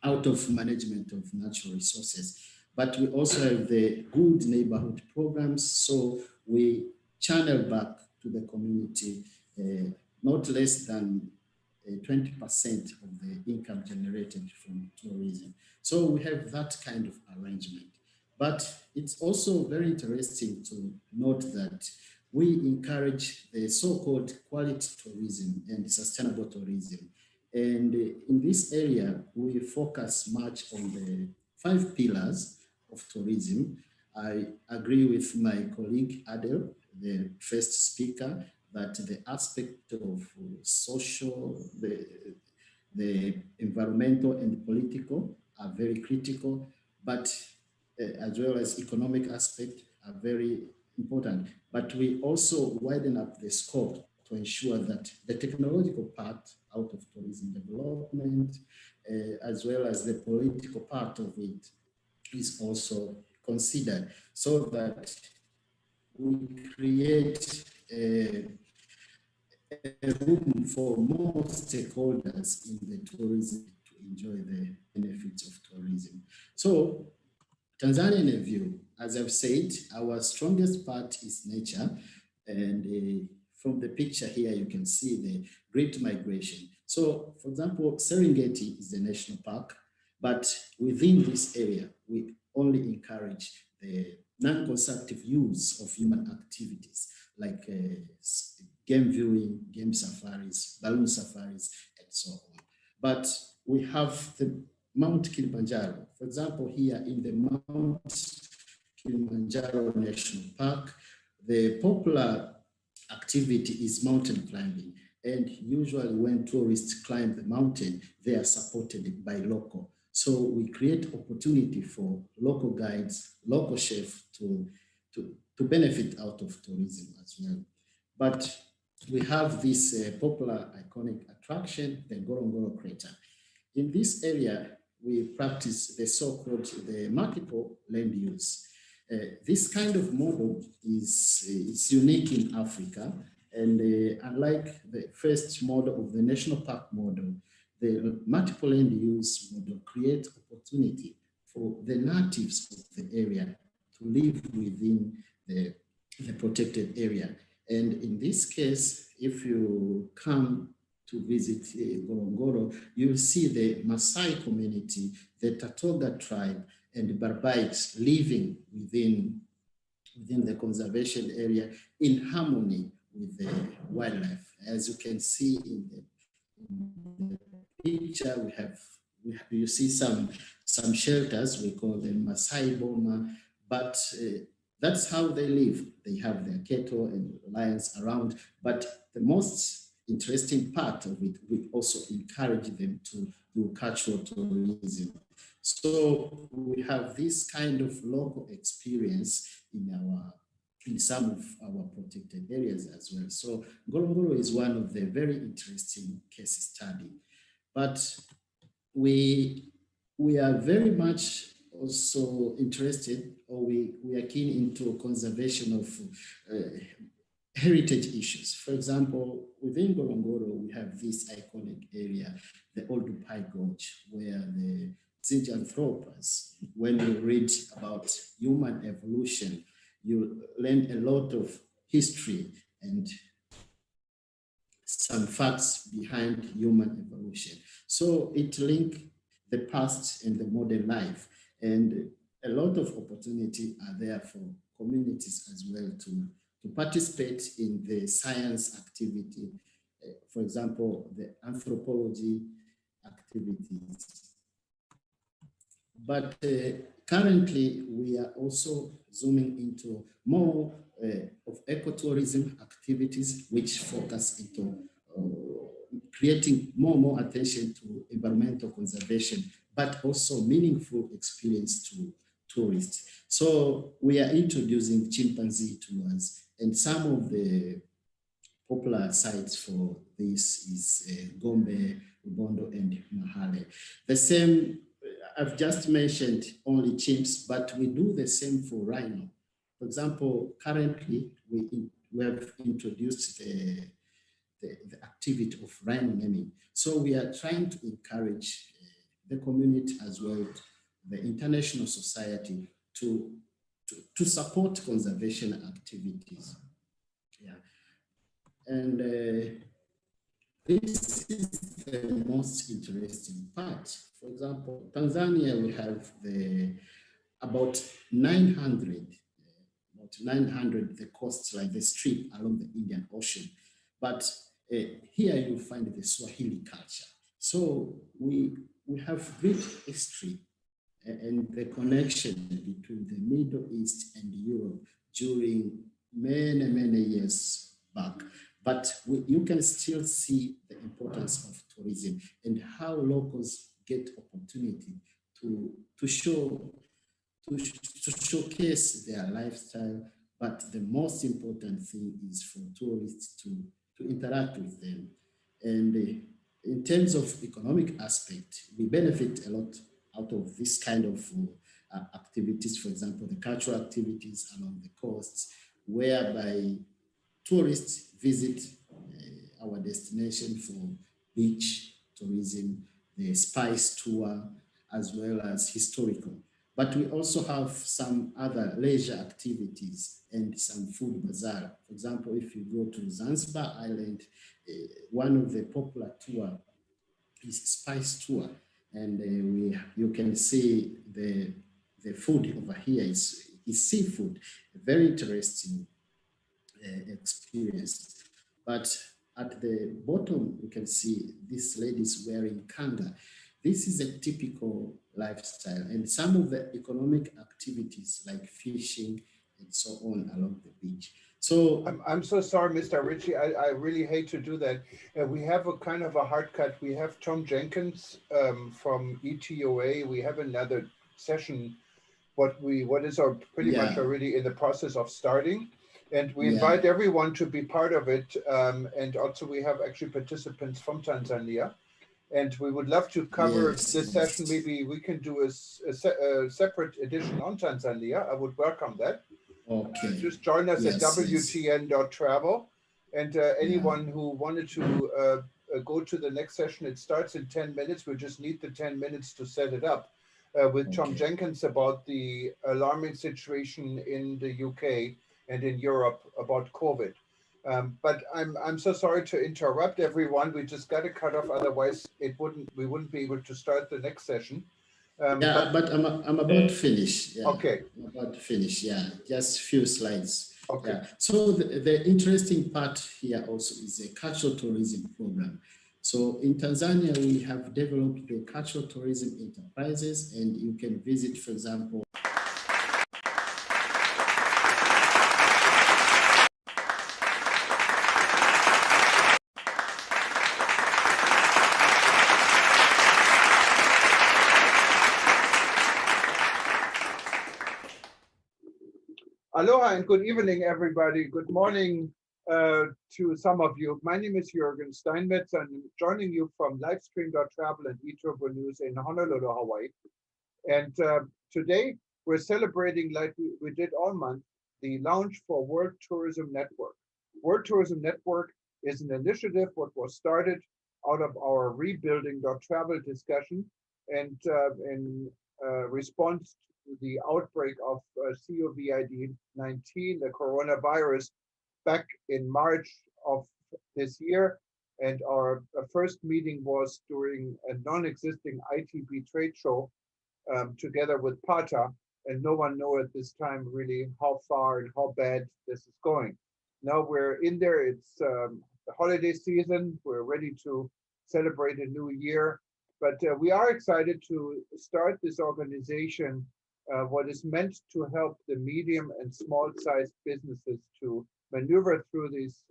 out of management of natural resources. But we also have the good neighborhood programs, so we channel back to the community not less than 20% of the income generated from tourism. So we have that kind of arrangement. But it's also very interesting to note that we encourage the so-called quality tourism and sustainable tourism. And in this area, we focus much on the 5 pillars of tourism. I agree with my colleague Adel, the first speaker, that the aspect of social, the environmental and political are very critical, but as well as economic aspect are very important. But we also widen up the scope to ensure that the technological part out of tourism development, as well as the political part of it, is also considered, so that we create a room for more stakeholders in the tourism to enjoy the benefits of tourism. So, Tanzanian view, as I've said, our strongest part is nature, and from the picture here, you can see the great migration. So, for example, Serengeti is a national park, but within this area, we only encourage the non-consumptive use of human activities like game viewing, game safaris, balloon safaris, and so on. But we have the Mount Kilimanjaro. For example, here in the Mount Kilimanjaro National Park, the popular activity is mountain climbing. And usually when tourists climb the mountain, they are supported by local. So we create opportunity for local guides, local chefs to benefit out of tourism as well. But we have this popular iconic attraction, the Ngorongoro Crater. In this area, we practice the so-called the multiple land use. This kind of model is unique in Africa, and unlike the first model of the national park model, the multiple land use model creates opportunity for the natives of the area to live within the protected area. And in this case, if you come to visit Ngorongoro, you'll see the Maasai community, the Tatoga tribe, and the Barbaites living within the conservation area in harmony with the wildlife. As you can see in the picture, you see some shelters, we call them Maasai Boma, but that's how they live. They have their cattle and lions around, but the most interesting part of it, we also encourage them to do cultural tourism. So we have this kind of local experience in some of our protected areas as well. So Ngorongoro is one of the very interesting case study. But we are very much also interested, or we are keen into conservation of heritage issues. For example, within Ngorongoro, we have this iconic area, the Oldupai Gorge, where the Zinjanthropus, when you read about human evolution, you learn a lot of history and some facts behind human evolution. So it links the past and the modern life. And a lot of opportunity are there for communities as well to participate in the science activity. For example, the anthropology activities. But currently, we are also zooming into more of ecotourism activities, which focus into creating more attention to environmental conservation, but also meaningful experience to tourists. So we are introducing chimpanzee tours, and some of the popular sites for this is Gombe, Rubondo, and Mahale. The same, I've just mentioned only chimps, but we do the same for rhino. For example, currently we have introduced the activity of rhino naming. So we are trying to encourage the community as well, the international society to support conservation activities. Yeah. And this is the most interesting part. For example, Tanzania, we have about 900, the coasts, like the strip along the Indian Ocean. But here you find the Swahili culture. So we have rich history and the connection between the Middle East and Europe during many years back. But you can still see the importance of tourism and how locals get opportunity to showcase their lifestyle. But the most important thing is for tourists to interact with them. And in terms of economic aspect, we benefit a lot out of this kind of activities. For example, the cultural activities along the coasts, whereby tourists visit our destination for beach tourism, the spice tour, as well as historical. But we also have some other leisure activities and some food bazaar. For example, if you go to Zanzibar Island, one of the popular tour is spice tour. And you can see the food over here is seafood, a very interesting experience. But at the bottom, you can see this lady is wearing kanga. This is a typical lifestyle, and some of the economic activities like fishing and so on along the beach. So I'm so sorry, Mr. Ritchie. I really hate to do that. We have a kind of a hard cut. We have Tom Jenkins from ETOA. We have another session, what is pretty much already in the process of starting. And we invite everyone to be part of it. And also we have actually participants from Tanzania. And we would love to cover this session. Maybe we can do a separate edition on Tanzania. I would welcome that. Okay. Just join us at WTN.travel. And anyone who wanted to go to the next session, it starts in 10 minutes. We just need the 10 minutes to set it up with Tom Jenkins about the alarming situation in the UK and in Europe about COVID. But I'm so sorry to interrupt everyone. We just got to cut off, otherwise we wouldn't be able to start the next session. But I'm about to finish. Yeah. Okay. I'm about to finish. Yeah, just a few slides. Okay. Yeah. So the interesting part here also is a cultural tourism program. So in Tanzania, we have developed the cultural tourism enterprises, and you can visit, for example, Aloha and good evening, everybody. Good morning to some of you. My name is Jürgen Steinmetz. I'm joining you from Livestream.travel and eTurbo News in Honolulu, Hawaii. And today we're celebrating, like we did all month, the launch for World Tourism Network. World Tourism Network is an initiative what was started out of our rebuilding.travel discussion, and in response to the outbreak of COVID-19, the coronavirus, back in March of this year. And our first meeting was during a non-existing ITB trade show together with PATA. and no one knows at this time really how far and how bad this is going. Now we're in there, it's the holiday season, we're ready to celebrate a new year, but we are excited to start this organization, what is meant to help the medium and small-sized businesses to maneuver through these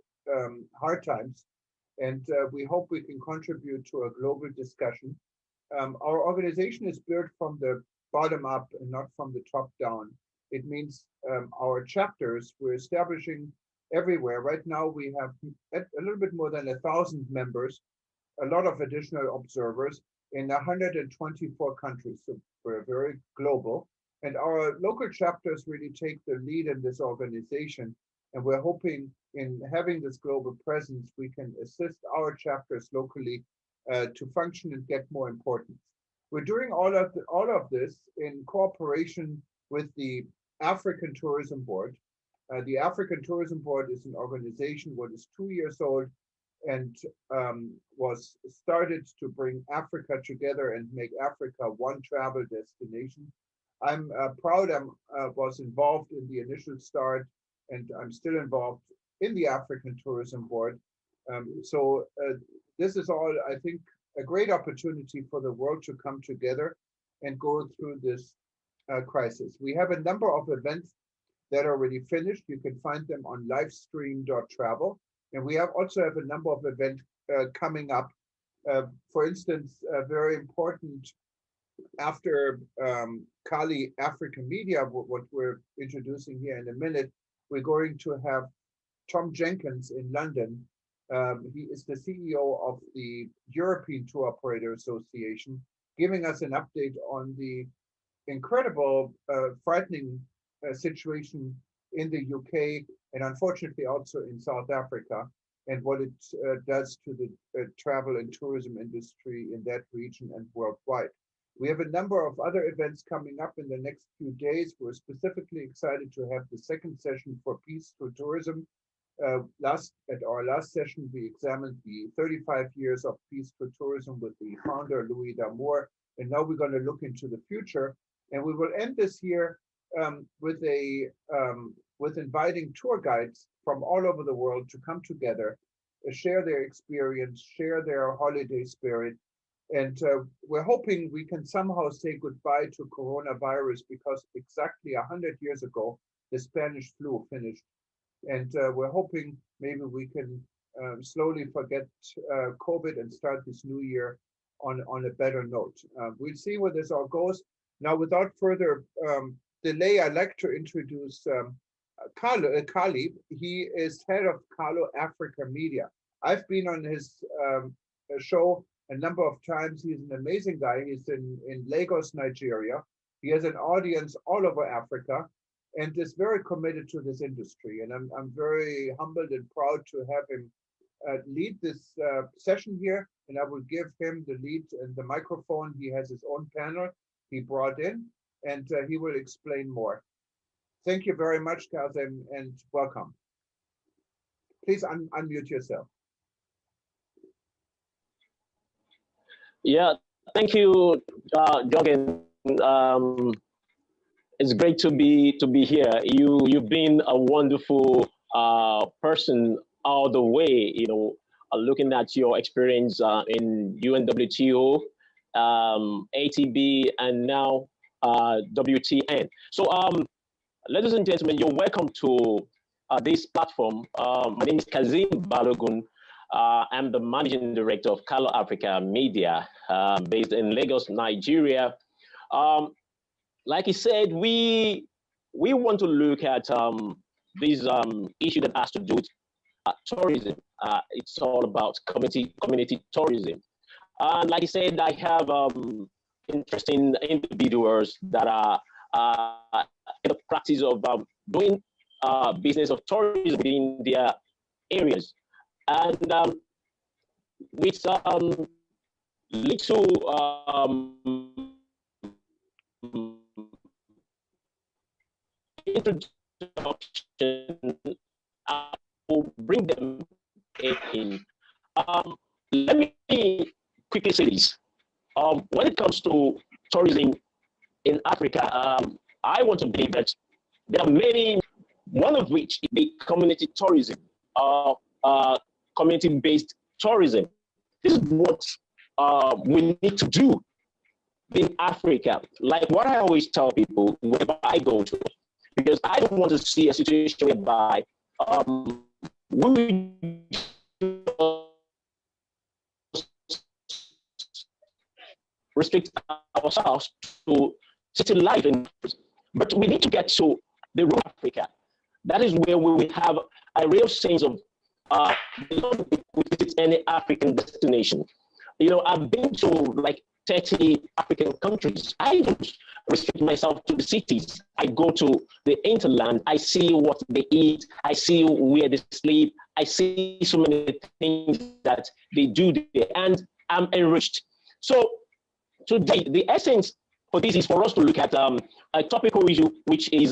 hard times. And we hope we can contribute to a global discussion. Our organization is built from the bottom up and not from the top down. It means our chapters we're establishing everywhere. Right now we have a little bit more than 1,000 members, a lot of additional observers in 124 countries. So we're very global. And our local chapters really take the lead in this organization. And we're hoping in having this global presence, we can assist our chapters locally to function and get more importance. We're doing all of this in cooperation with the African Tourism Board. The African Tourism Board is an organization that is 2 years old and was started to bring Africa together and make Africa one travel destination. I'm proud I was involved in the initial start, and I'm still involved in the African Tourism Board. This is all, I think, a great opportunity for the world to come together and go through this crisis. We have a number of events that are already finished. You can find them on livestream.travel. And we also have a number of events coming up. For instance, very important after Kali Africa Media, what we're introducing here in a minute, we're going to have Tom Jenkins in London. He is the CEO of the European Tour Operator Association, giving us an update on the incredible, frightening situation in the UK and unfortunately also in South Africa, and what it does to the travel and tourism industry in that region and worldwide. We have a number of other events coming up in the next few days. We're specifically excited to have the second session for Peace Through Tourism. At our last session, we examined the 35 years of Peace Through Tourism with the founder, Louis D'Amour, and now we're going to look into the future. And we will end this year with inviting tour guides from all over the world to come together, share their experience, share their holiday spirit. And we're hoping we can somehow say goodbye to coronavirus, because exactly 100 years ago, the Spanish flu finished. And we're hoping maybe we can slowly forget COVID and start this new year on a better note. We'll see where this all goes. Now, without further delay, I'd like to introduce Kali. He is head of Kalo Africa Media. I've been on his show a number of times. He's an amazing guy. He's in Lagos, Nigeria. He has an audience all over Africa and is very committed to this industry. And I'm very humbled and proud to have him lead this session here. And I will give him the lead and the microphone. He has his own panel he brought in, and he will explain more. Thank you very much, Kazim, and welcome. Please unmute yourself. Yeah, thank you, Jorgen. It's great to be here. You've been a wonderful person all the way. Looking at your experience in UNWTO, ATB, and now WTN. So, ladies and gentlemen, you're welcome to this platform. My name is Kazim Balogun. I'm the managing director of Kalo Africa Media, based in Lagos, Nigeria. Like he said, we want to look at this issue that has to do with tourism. It's all about community tourism. And like he said, I have interesting individuals that are in the practice of doing business of tourism within their areas. And with little introduction, I will bring them in. Let me quickly say this. When it comes to tourism in Africa, I want to believe that there are many, one of which is the community tourism, community-based tourism. This is what we need to do in Africa. Like what I always tell people wherever I go to, because I don't want to see a situation whereby we restrict ourselves to city life, but we need to get to the rural Africa. That is where we will have a real sense of visit any African destination. You know, I've been to like 30 African countries. I don't restrict myself to the cities. I go to the hinterland. I see what they eat. I see where they sleep. I see so many things that they do there, and I'm enriched. So today, the essence for this is for us to look at a topical issue, which is